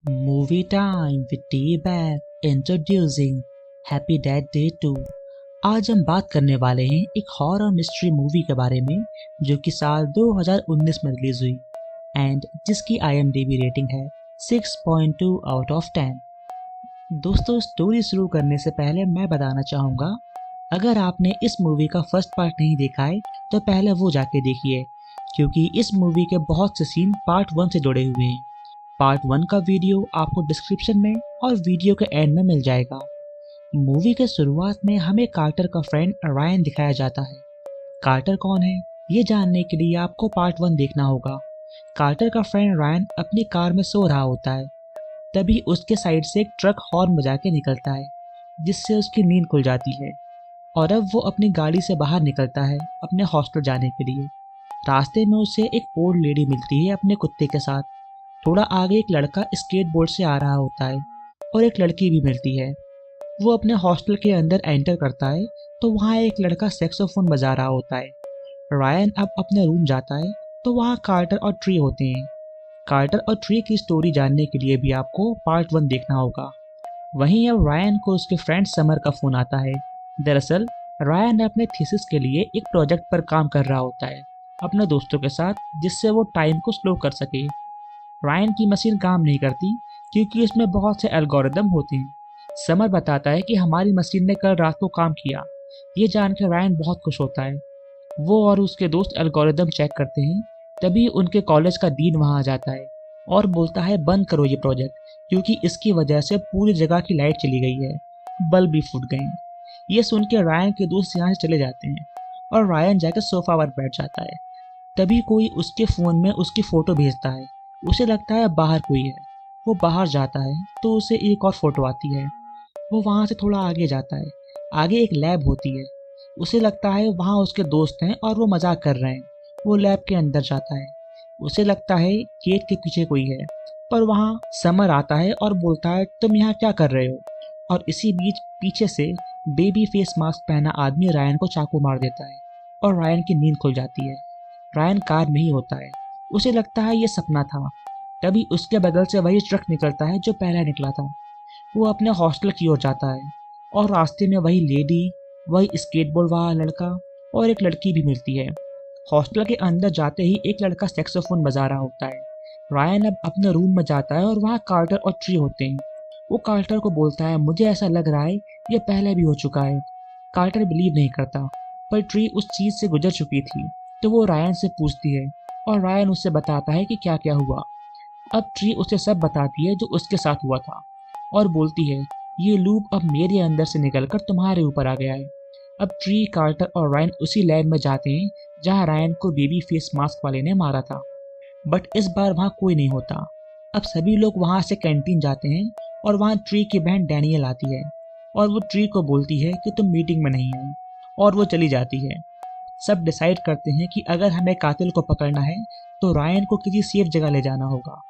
Movie time with T-Bag introducing Happy Dad Day 2। आज हम बात करने वाले हैं एक हॉरर मिस्ट्री मूवी के बारे में जो कि साल 2019 में रिलीज हुई एंड जिसकी IMDb रेटिंग है 6.2 आउट ऑफ 10। दोस्तों, स्टोरी शुरू करने से पहले मैं बताना चाहूँगा, अगर आपने इस मूवी का फर्स्ट पार्ट नहीं देखा है तो पहले वो जाके देखिए, क्योंकि इस मूवी के बहुत से सीन पार्ट 1 से जुड़े हुए हैं। पार्ट 1 का वीडियो आपको डिस्क्रिप्शन में और वीडियो के एंड में मिल जाएगा। मूवी के शुरुआत में हमें कार्टर का फ्रेंड रायन दिखाया जाता है। कार्टर कौन है, ये जानने के लिए आपको पार्ट 1 देखना होगा। कार्टर का फ्रेंड रायन अपनी कार में सो रहा होता है, तभी उसके साइड से एक ट्रक हॉर्न बजा के निकलता है, जिससे उसकी नींद खुल जाती है और अब वो अपनी गाड़ी से बाहर निकलता है अपने हॉस्टल जाने के लिए। रास्ते में उसे एक ओल्ड लेडी मिलती है अपने कुत्ते के साथ। थोड़ा आगे एक लड़का स्केटबोर्ड से आ रहा होता है और एक लड़की भी मिलती है। वो अपने हॉस्टल के अंदर एंटर करता है तो वहाँ एक लड़का सैक्सोफोन बजा रहा होता है। रायन अब अपने रूम जाता है तो वहाँ कार्टर और ट्री होते हैं। कार्टर और ट्री की स्टोरी जानने के लिए भी आपको पार्ट 1 देखना होगा। वहीं अब रायन को उसके फ्रेंड समर का फोन आता है। दरअसल रायन अपने थीसिस के लिए एक प्रोजेक्ट पर काम कर रहा होता है अपने दोस्तों के साथ, जिससे वो टाइम को स्लो कर सके। रायन की मशीन काम नहीं करती क्योंकि उसमें बहुत से एल्गोरिदम होते हैं। समर बताता है कि हमारी मशीन ने कल रात को काम किया। ये जानकर रायन बहुत खुश होता है। वो और उसके दोस्त एल्गोरिदम चेक करते हैं, तभी उनके कॉलेज का डीन वहाँ आ जाता है और बोलता है बंद करो ये प्रोजेक्ट, क्योंकि इसकी वजह से पूरी जगह की लाइट चली गई है, बल्ब भी फूट गए हैं। ये सुन के रायन के दोस्त यहाँ से चले जाते हैं और रायन जाकर सोफा पर बैठ जाता है। तभी कोई उसके फ़ोन में उसकी फ़ोटो भेजता है। उसे लगता है बाहर कोई है। वो बाहर जाता है तो उसे एक और फ़ोटो आती है। वो वहाँ से थोड़ा आगे जाता है। आगे एक लैब होती है। उसे लगता है वहाँ उसके दोस्त हैं और वो मजाक कर रहे हैं। वो लैब के अंदर जाता है। उसे लगता है गेट के पीछे कोई है, पर वहाँ समर आता है और बोलता है तुम यहाँ क्या कर रहे हो। और इसी बीच पीछे से बेबी फेस मास्क पहना आदमी रायन को चाकू मार देता है और रायन की नींद खुल जाती है। रायन कार में ही होता है। उसे लगता है ये सपना था। तभी उसके बगल से वही ट्रक निकलता है जो पहले निकला था। वो अपने हॉस्टल की ओर जाता है और रास्ते में वही लेडी, वही स्केटबोर्ड वाला लड़का और एक लड़की भी मिलती है। हॉस्टल के अंदर जाते ही एक लड़का सैक्सोफोन बजा रहा होता है। रायन अब अपने रूम में जाता है और वहाँ कार्टर और ट्री होते हैं। वो कार्टर को बोलता है मुझे ऐसा लग रहा है ये पहले भी हो चुका है। कार्टर बिलीव नहीं करता, पर ट्री उस चीज़ से गुजर चुकी थी, तो वो रायन से पूछती है और रायन उससे बताता है कि क्या क्या हुआ। अब ट्री उसे सब बताती है जो उसके साथ हुआ था और बोलती है ये लूप अब मेरे अंदर से निकलकर तुम्हारे ऊपर आ गया है। अब ट्री, कार्टर और रायन उसी लैब में जाते हैं जहाँ रायन को बेबी फेस मास्क वाले ने मारा था, बट इस बार वहाँ कोई नहीं होता। अब सभी लोग वहाँ से कैंटीन जाते हैं और वहाँ ट्री की बहन डैनियल आती है और वो ट्री को बोलती है कि तुम मीटिंग में नहीं आई, और वो चली जाती है। सब डिसाइड करते हैं कि अगर हमें कातिल को पकड़ना है तो रायन को किसी सेफ जगह ले जाना होगा,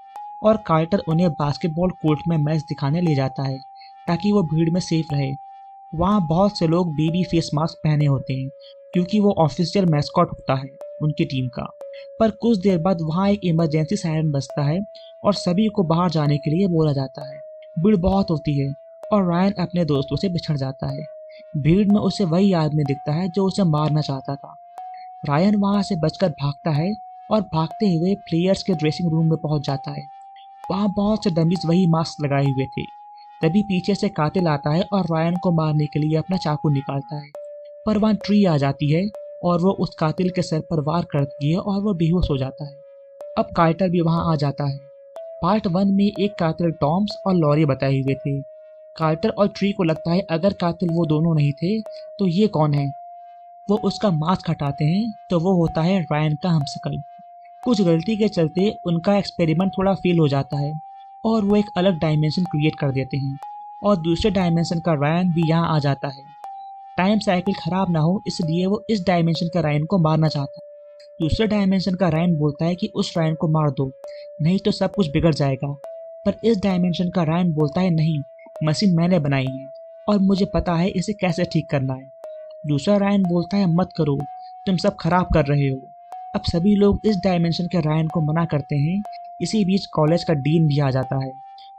और कार्टर उन्हें बास्केटबॉल कोर्ट में मैच दिखाने ले जाता है ताकि वो भीड़ में सेफ रहे। वहाँ बहुत से लोग बेबी फेस मास्क पहने होते हैं क्योंकि वो ऑफिशियल मैस्कॉट होता है उनकी टीम का। पर कुछ देर बाद वहाँ एक इमरजेंसी सायरन बजता है और सभी को बाहर जाने के लिए बोला जाता है। भीड़ बहुत होती है और रायन अपने दोस्तों से बिछड़ जाता है। भीड़ में उसे वही आदमी दिखता है जो उसे मारना चाहता था। रायन वहाँ से बचकर भागता है और भागते हुए प्लेयर्स के ड्रेसिंग रूम में पहुंच जाता है। वहाँ बहुत से डमीज वही मास्क लगाए हुए थे। तभी पीछे से कातिल आता है और रायन को मारने के लिए अपना चाकू निकालता है, पर वहाँ ट्री आ जाती है और वो उस कातिल के सर पर वार करती है और वो बेहोश हो जाता है। अब कार्टर भी वहाँ आ जाता है। पार्ट 1 में एक कातिल टॉम्स और लॉरी बताए हुए थे। कार्टर और ट्री को लगता है अगर कातिल वो दोनों नहीं थे तो ये कौन है। वो उसका मास्क हटाते हैं तो वो होता है रायन का हमशक्ल। कुछ गलती के चलते उनका एक्सपेरिमेंट थोड़ा फेल हो जाता है और वो एक अलग डायमेंशन क्रिएट कर देते हैं और दूसरे डायमेंशन का रायन भी यहाँ आ जाता है। टाइम साइकिल खराब ना हो इसलिए वो इस डायमेंशन का रायन को मारना चाहता है। दूसरे डायमेंशन का रायन बोलता है कि उस रायन को मार दो, नहीं तो सब कुछ बिगड़ जाएगा। पर इस डायमेंशन का रायन बोलता है नहीं, मशीन मैंने बनाई है और मुझे पता है इसे कैसे ठीक करना है। दूसरा रायन बोलता है मत करो, तुम सब खराब कर रहे हो। अब सभी लोग इस डायमेंशन के रायन को मना करते हैं। इसी बीच कॉलेज का डीन भी आ जाता है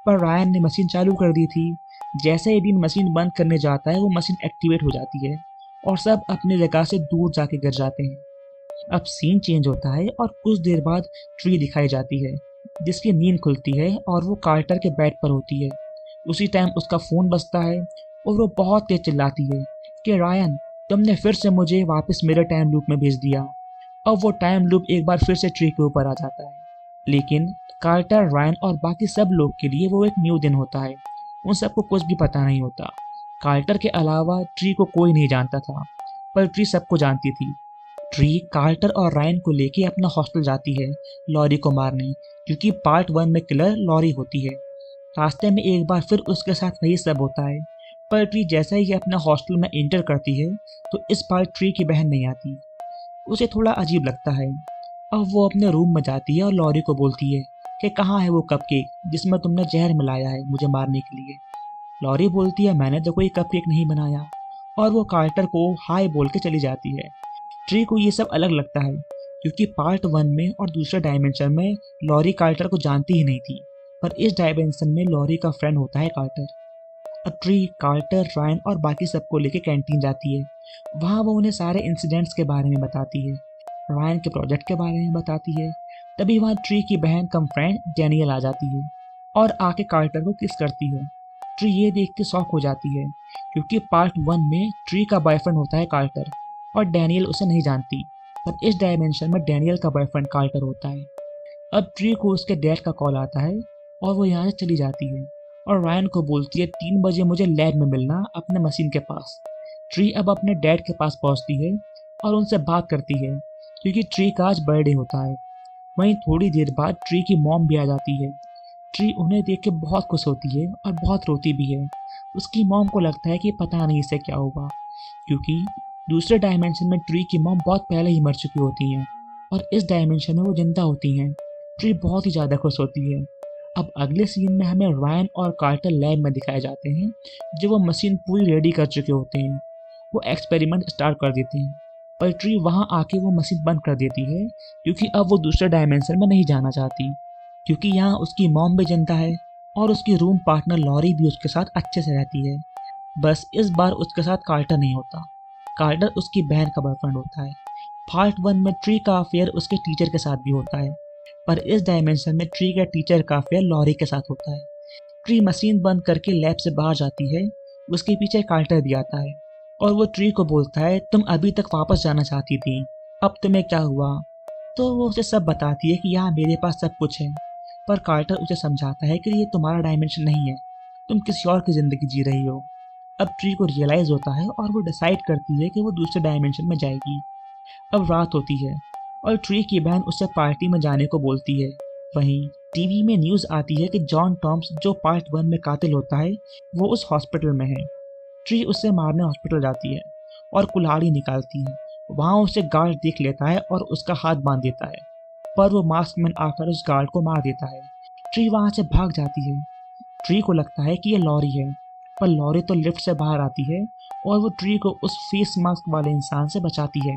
पर रायन ने मशीन चालू कर दी थी। जैसे ही डीन मशीन बंद करने जाता है वो मशीन एक्टिवेट हो जाती है और सब अपनी जगह से दूर जाके गिर जाते हैं। अब सीन चेंज होता है और कुछ देर बाद ट्री दिखाई जाती है जिसकी नींद खुलती है और वो कार्टर के बेड पर होती है। उसी टाइम उसका फ़ोन बजता है और वो बहुत तेज चिल्लाती है कि रायन, तुमने फिर से मुझे वापस मेरे टाइम लूप में भेज दिया। अब वो टाइम लूप एक बार फिर से ट्री के ऊपर आ जाता है, लेकिन कार्टर, रायन और बाकी सब लोग के लिए वो एक न्यू दिन होता है। उन सबको कुछ भी पता नहीं होता। कार्टर के अलावा ट्री को कोई नहीं जानता था, पर ट्री सबको जानती थी। ट्री कार्टर और रायन को लेके अपना हॉस्टल जाती है लॉरी को मारने, क्योंकि पार्ट 1 में किलर लॉरी होती है। रास्ते में एक बार फिर उसके साथ वही सब होता है, पर ट्री जैसा ही अपना हॉस्टल में एंटर करती है तो इस बार ट्री की बहन नहीं आती। उसे थोड़ा अजीब लगता है। अब वो अपने रूम में जाती है और लॉरी को बोलती है कि कहाँ है वो कपकेक जिसमें तुमने जहर मिलाया है मुझे मारने के लिए। लॉरी बोलती है मैंने तो कोई कपकेक नहीं बनाया, और वो कार्टर को हाय बोल के चली जाती है। ट्री को ये सब अलग लगता है क्योंकि पार्ट 1 में और दूसरे डायमेंशन में लॉरी कार्टर को जानती ही नहीं थी, पर इस डायमेंशन में लॉरी का फ्रेंड होता है कार्टर। अब ट्री कार्टर, रायन और बाकी सबको लेके कैंटीन जाती है। वहाँ वो उन्हें सारे इंसिडेंट्स के बारे में बताती है, रायन के प्रोजेक्ट के बारे में बताती है। तभी वहाँ ट्री की बहन कम फ्रेंड डैनियल आ जाती है और आके कार्टर को किस करती है। ट्री ये देख के शॉक हो जाती है क्योंकि पार्ट 1 में ट्री का बॉयफ्रेंड होता है कार्टर और डैनियल उसे नहीं जानती, पर इस डायमेंशन में डैनियल का बॉयफ्रेंड कार्टर होता है। अब ट्री को उसके डैड का कॉल आता है और वो यहाँ से चली जाती है और रायन को बोलती है 3 बजे मुझे लैब में मिलना अपने मशीन के पास। ट्री अब अपने डैड के पास पहुँचती है और उनसे बात करती है क्योंकि ट्री का आज बर्थडे होता है। वहीं थोड़ी देर बाद ट्री की मॉम भी आ जाती है। ट्री उन्हें देख के बहुत खुश होती है और बहुत रोती भी है। उसकी मॉम को लगता है कि पता नहीं इसे क्या होगा, क्योंकि दूसरे डायमेंशन में ट्री की मॉम बहुत पहले ही मर चुकी होती हैं और इस डायमेंशन में वो जिंदा होती हैं। ट्री बहुत ही ज़्यादा खुश होती है। अब अगले सीन में हमें रायन और कार्टर लैब में दिखाए जाते हैं, जो वो मशीन पूरी रेडी कर चुके होते हैं। वो एक्सपेरिमेंट स्टार्ट कर देते हैं, पर ट्री वहाँ आके वो मशीन बंद कर देती है क्योंकि अब वो दूसरे डायमेंशन में नहीं जाना चाहती, क्योंकि यहाँ उसकी मॉम भी जिंदा है और उसकी रूम पार्टनर लॉरी भी उसके साथ अच्छे से रहती है। बस इस बार उसके साथ कार्टर नहीं होता। कार्टर उसकी बहन का बॉयफ्रेंड होता है। पार्ट 1 में ट्री का अफेयर उसके टीचर के साथ भी होता है, पर इस डायमेंशन में ट्री का टीचर का अफेयर लॉरी के साथ होता है। ट्री मशीन बंद करके लैब से बाहर जाती है। उसके पीछे कार्टर भी आता है और वो ट्री को बोलता है तुम अभी तक वापस जाना चाहती थी, अब तुम्हें क्या हुआ। तो वो उसे सब बताती है कि यहाँ मेरे पास सब कुछ है, पर कार्टर उसे समझाता है कि ये तुम्हारा डायमेंशन नहीं है, तुम किसी और की ज़िंदगी जी रही हो। अब ट्री को रियलाइज़ होता है और वो डिसाइड करती है कि वो दूसरे डायमेंशन में जाएगी। अब रात होती है और ट्री की बहन उससे पार्टी में जाने को बोलती है। वहीं टीवी में न्यूज़ आती है कि जॉन टॉम्स, जो पार्ट 1 में कातिल होता है, वो उस हॉस्पिटल में है। ट्री उससे मारने हॉस्पिटल जाती है और कुल्हाड़ी निकालती है। वहाँ उसे गार्ड देख लेता है और उसका हाथ बांध देता है, पर वो मास्कमैन आकर उस गार्ड को मार देता है। ट्री वहाँ से भाग जाती है। ट्री को लगता है कि ये लॉरी है, पर लॉरी तो लिफ्ट से बाहर आती है और वो ट्री को उस फेस मास्क वाले इंसान से बचाती है।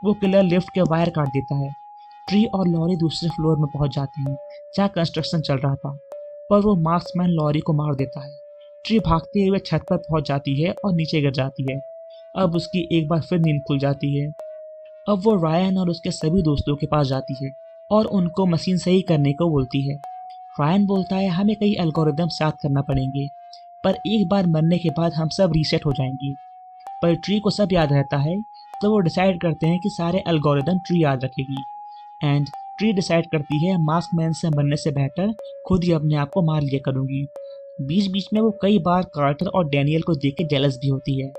वो किलर लिफ्ट के वायर काट देता है। ट्री और लॉरी दूसरे फ्लोर में पहुंच जाते हैं जहाँ कंस्ट्रक्शन चल रहा था, पर वो मार्क्समैन लॉरी को मार देता है। ट्री भागते हुए छत पर पहुंच जाती है और नीचे गिर जाती है। अब उसकी एक बार फिर नींद खुल जाती है। अब वो रायन और उसके सभी दोस्तों के पास जाती है और उनको मशीन सही करने को बोलती है। रायन बोलता है हमें कई एल्गोरिदम याद करना पड़ेंगे, पर एक बार मरने के बाद हम सब रीसेट हो जाएंगे। पर ट्री को सब याद रहता है, तो वो डिसाइड करते हैं कि सारे एल्गोरिदम ट्री याद रखेगी। एंड ट्री डिसाइड करती है मास्कमैन से मरने से बेहतर खुद ही अपने आप को मार लिया करूँगी। बीच बीच में वो कई बार कार्टर और डैनियल को देख के जेलस भी होती है,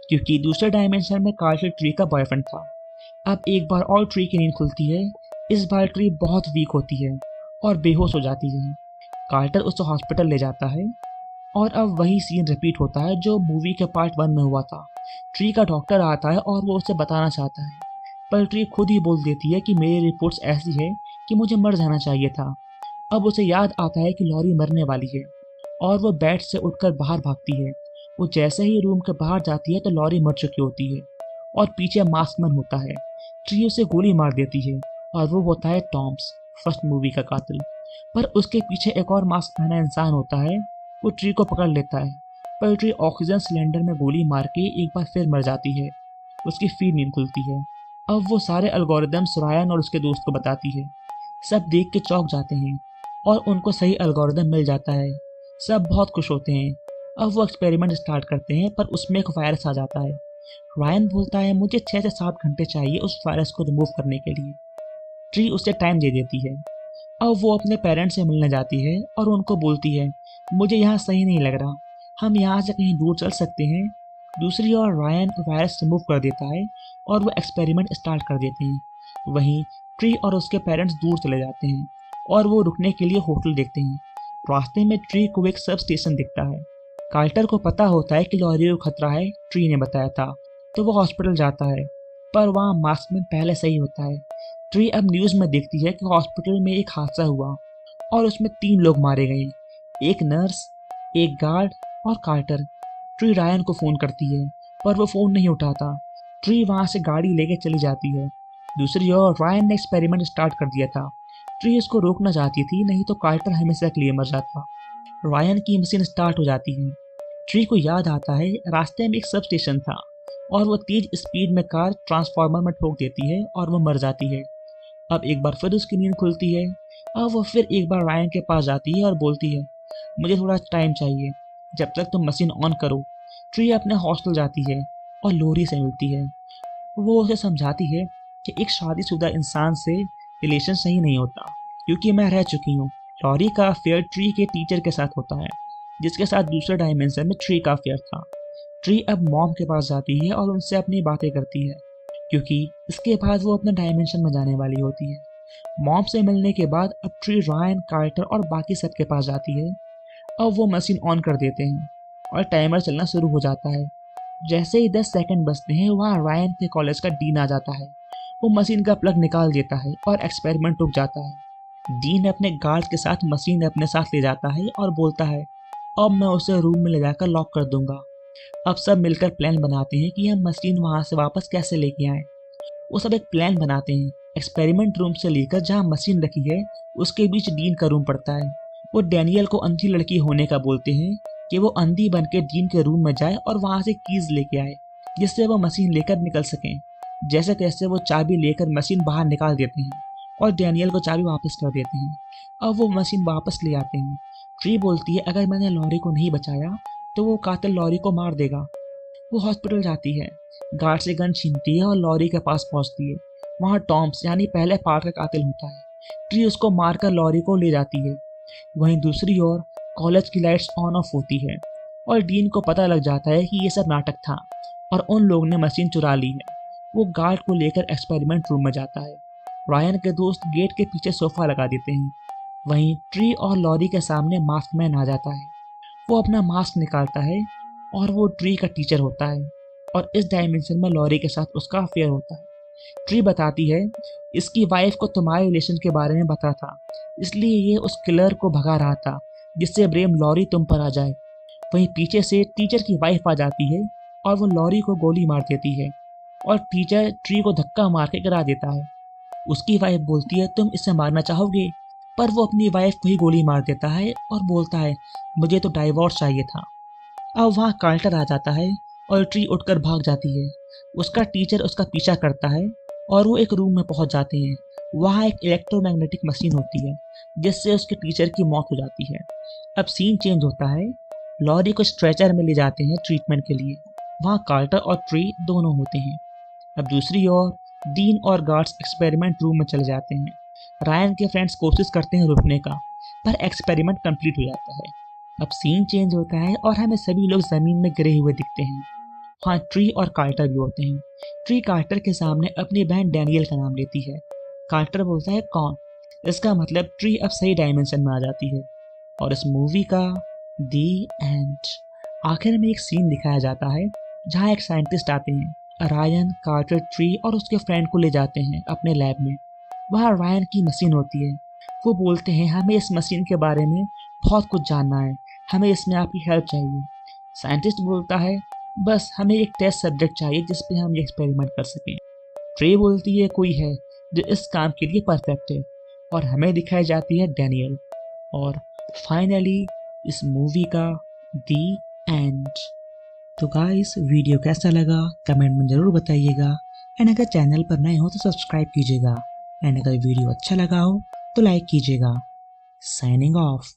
क्योंकि दूसरे डायमेंशन में कार्टर ट्री का बॉयफ्रेंड था। अब एक बार और ट्री की नींद खुलती है। इस बार ट्री बहुत वीक होती है और बेहोश हो जाती है। कार्टर उसे हॉस्पिटल ले जाता है और अब वही सीन रिपीट होता है जो मूवी के पार्ट 1 में हुआ था। ट्री का डॉक्टर आता है और वो उसे बताना चाहता है, पर ट्री खुद ही बोल देती है कि मेरी रिपोर्ट्स ऐसी है कि मुझे मर जाना चाहिए था। अब उसे याद आता है कि लॉरी मरने वाली है और वो बेड से उठकर बाहर भागती है। वो जैसे ही रूम के बाहर जाती है तो लॉरी मर चुकी होती है और पीछे मास्कमैन होता है। ट्री उसे गोली मार देती है और वो होता है टॉम्स, फर्स्ट मूवी का कातिल। पर उसके पीछे एक और मास्क पहना इंसान होता है। वो ट्री को पकड़ लेता है, पर ट्री ऑक्सीजन सिलेंडर में गोली मार के एक बार फिर मर जाती है। उसकी फिर नींद खुलती है। अब वो सारे एल्गोरिदम्स रायन और उसके दोस्त को बताती है। सब देख के चौंक जाते हैं और उनको सही एल्गोरिदम मिल जाता है। सब बहुत खुश होते हैं। अब वो एक्सपेरिमेंट स्टार्ट करते हैं, पर उसमें एक वायरस आ जाता है। रायन बोलता है मुझे 6 से 7 घंटे चाहिए उस वायरस को रिमूव करने के लिए। ट्री उसे टाइम दे देती है। अब वो अपने पेरेंट्स से मिलने जाती है और उनको बोलती है मुझे यहाँ सही नहीं लग रहा, हम यहाँ से कहीं दूर चल सकते हैं। दूसरी ओर रायन वायरस रिमूव कर देता है और वो एक्सपेरिमेंट स्टार्ट कर देते हैं। वहीं ट्री और उसके पेरेंट्स दूर चले जाते हैं और वो रुकने के लिए होटल देखते हैं। रास्ते में ट्री को एक सब स्टेशन दिखता है। कार्टर को पता होता है कि लॉरी को खतरा है, ट्री ने बताया था, तो वो हॉस्पिटल जाता है, पर वहाँ मार्क्समैन पहले से ही होता है। ट्री अब न्यूज़ में देखती है कि हॉस्पिटल में एक हादसा हुआ और उसमें 3 लोग मारे गए, एक नर्स, एक गार्ड और कार्टर। ट्री रायन को फ़ोन करती है, पर वो फ़ोन नहीं उठाता। ट्री वहाँ से गाड़ी लेके चली जाती है। दूसरी ओर रायन ने एक्सपेरिमेंट स्टार्ट कर दिया था। ट्री उसको रोकना चाहती थी, नहीं तो कार्टर हमेशा के लिए मर जाता। रायन की मशीन स्टार्ट हो जाती है। ट्री को याद आता है रास्ते में एक सब स्टेशन था और वो तेज स्पीड में कार ट्रांसफार्मर में ठोक देती है और वो मर जाती है। अब एक बार फिर उसकी नींद खुलती है। अब वो फिर एक बार रायन के पास जाती है और बोलती है मुझे थोड़ा टाइम चाहिए, जब तक तुम मशीन ऑन करो। ट्री अपने हॉस्टल जाती है और लोरी से मिलती है। वो उसे समझाती है कि एक शादीशुदा इंसान से रिलेशन सही नहीं होता, क्योंकि मैं रह चुकी हूँ। लॉरी का अफेयर ट्री के टीचर के साथ होता है, जिसके साथ दूसरे डायमेंशन में ट्री का अफेयर था। ट्री अब मॉम के पास जाती है और उनसे अपनी बातें करती है, क्योंकि इसके बाद वो अपने डायमेंशन में जाने वाली होती है। मॉम से मिलने के बाद अब ट्री रायन, कार्टर और बाकी सबके पास जाती है। अब वो मशीन ऑन कर देते हैं और टाइमर चलना शुरू हो जाता है। जैसे ही 10 सेकंड बचते हैं, वहाँ रायन के कॉलेज का डीन आ जाता है। वो मशीन का प्लग निकाल देता है और एक्सपेरिमेंट रुक जाता है। डीन अपने गार्ड के साथ मशीन अपने साथ ले जाता है और बोलता है अब मैं उसे रूम में ले जाकर लॉक कर दूंगा। अब सब मिलकर प्लान बनाते हैं कि हम मशीन वहाँ से वापस कैसे लेके आए। वो सब एक प्लान बनाते हैं। एक्सपेरिमेंट रूम से लेकर जहाँ मशीन रखी है उसके बीच डीन का रूम पड़ता है। वो डैनियल को अंधी लड़की होने का बोलते हैं कि वो अंधी बन के डीन के रूम में जाए और वहाँ से कीज लेके आए, जिससे वो मशीन लेकर निकल सकें। जैसे तैसे वो चाबी लेकर मशीन बाहर निकाल देते हैं और डैनियल को चाबी वापस कर देते हैं। अब वो मशीन वापस ले आते हैं। ट्री बोलती है अगर मैंने लॉरी को नहीं बचाया तो वो कातिल लॉरी को मार देगा। वो हॉस्पिटल जाती है, गार्ड से गन छीनती है और लॉरी के पास पहुंचती है। वहाँ टॉम्स यानी पहले पार्ट का कातिल होता है। ट्री उसको मारकर लॉरी को ले जाती है। वहीं दूसरी ओर कॉलेज की लाइट्स ऑन ऑफ होती है और डीन को पता लग जाता है कि ये सब नाटक था और उन लोगों ने मशीन चुरा ली है। वो गार्ड को लेकर एक्सपेरिमेंट रूम में जाता है। रायन के दोस्त गेट के पीछे सोफा लगा देते हैं। वहीं ट्री और लॉरी के सामने मास्कमैन आ जाता है। वो अपना मास्क निकालता है और वो ट्री का टीचर होता है और इस डायमेंशन में लॉरी के साथ उसका अफेयर होता है। ट्री बताती है इसकी वाइफ को तुम्हारे रिलेशन के बारे में पता था, इसलिए ये उस किलर को भगा रहा था जिससे ब्लेम लॉरी तुम पर आ जाए। वहीं पीछे से टीचर की वाइफ आ जाती है और वो लॉरी को गोली मार देती है और टीचर ट्री को धक्का मार के गिरा देता है। उसकी वाइफ बोलती है तुम इसे मारना चाहोगे, पर वो अपनी वाइफ को ही गोली मार देता है और बोलता है मुझे तो डाइवोर्स चाहिए था। अब वहाँ कार्टर आ जाता है और ट्री उठकर भाग जाती है। उसका टीचर उसका पीछा करता है और वो एक रूम में पहुंच जाते हैं। वहाँ एक इलेक्ट्रोमैग्नेटिक मशीन होती है जिससे उसके टीचर की मौत हो जाती है। अब सीन चेंज होता है। लॉरी को स्ट्रेचर में ले जाते हैं ट्रीटमेंट के लिए। वहाँ कार्टर और ट्री दोनों होते हैं। अब दूसरी ओर डीन और गार्ड्स एक्सपेरिमेंट रूम में चले जाते हैं। रायन के फ्रेंड्स कोशिश करते हैं रुकने का, पर एक्सपेरिमेंट कंप्लीट हो जाता है। अब सीन चेंज होता है और हमें सभी लोग जमीन में गिरे हुए दिखते हैं। हाँ, ट्री और कार्टर भी होते हैं। ट्री कार्टर के सामने अपनी बहन डैनियल का नाम लेती है। कार्टर बोलता है कौन? इसका मतलब ट्री अब सही डायमेंशन में आ जाती है। और इस मूवी का दी एंड। आखिर में एक सीन दिखाया जाता है जहाँ एक साइंटिस्ट आते हैं। रायन, कार्टर, ट्री और उसके फ्रेंड को ले जाते हैं अपने लैब में। वहाँ रायन की मशीन होती है। वो बोलते हैं हमें इस मशीन के बारे में बहुत कुछ जानना है, हमें इसमें आपकी हेल्प चाहिए। साइंटिस्ट बोलता है बस हमें एक टेस्ट सब्जेक्ट चाहिए जिस पे हम ये एक्सपेरिमेंट कर सकें। ट्रे बोलती है कोई है जो इस काम के लिए परफेक्ट है और हमें दिखाई जाती है डैनियल। और फाइनली इस मूवी का दी एंड। तो गाइस वीडियो कैसा लगा कमेंट में ज़रूर बताइएगा एंड अगर चैनल पर नए हो तो सब्सक्राइब कीजिएगा एंड अगर वीडियो अच्छा लगा हो तो लाइक कीजिएगा। Signing off.